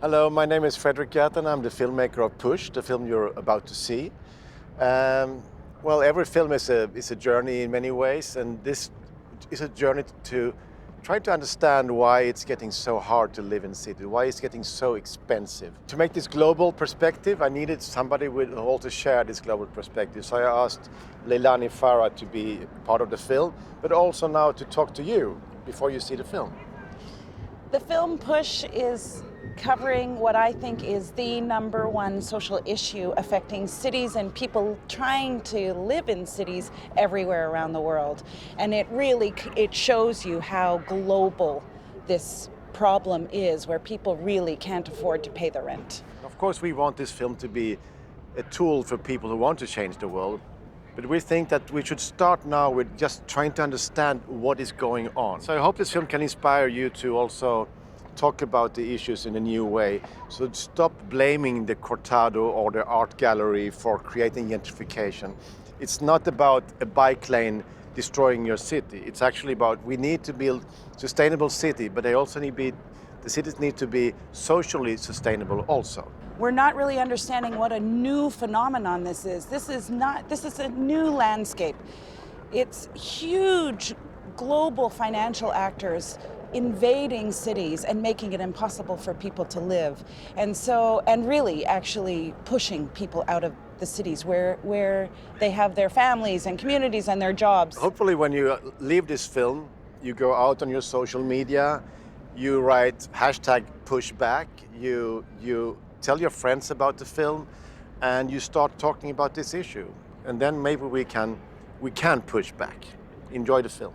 Hello, my name is Fredrika Gerttena. I'm the filmmaker of Push, the film you're about to see. Well, every film is a journey in many ways, and this is a journey to try to understand why it's getting so hard to live in city, why it's getting so expensive. To make this global perspective, I needed somebody who also share this global perspective. So I asked Leilani Farha to be part of the film, but also now to talk to you before you see the film. The film Push is covering what I think is the #1 social issue affecting cities and people trying to live in cities everywhere around the world. And it shows you how global this problem is, where people really can't afford to pay the rent. Of course, we want this film to be a tool for people who want to change the world, but we think that we should start now with just trying to understand what is going on. So I hope this film can inspire you to also talk about the issues in a new way. So stop blaming the Cortado or the art gallery for creating gentrification. It's not about a bike lane destroying your city. It's actually about we need to build sustainable city, but the cities need to be socially sustainable also. We're not really understanding what a new phenomenon this is. This is a new landscape. It's huge global financial actors invading cities and making it impossible for people to live. And really actually pushing people out of the cities where they have their families and communities and their jobs. Hopefully when you leave this film, you go out on your social media, you write #pushback, you tell your friends about the film, and you start talking about this issue. And then maybe we can push back. Enjoy the film.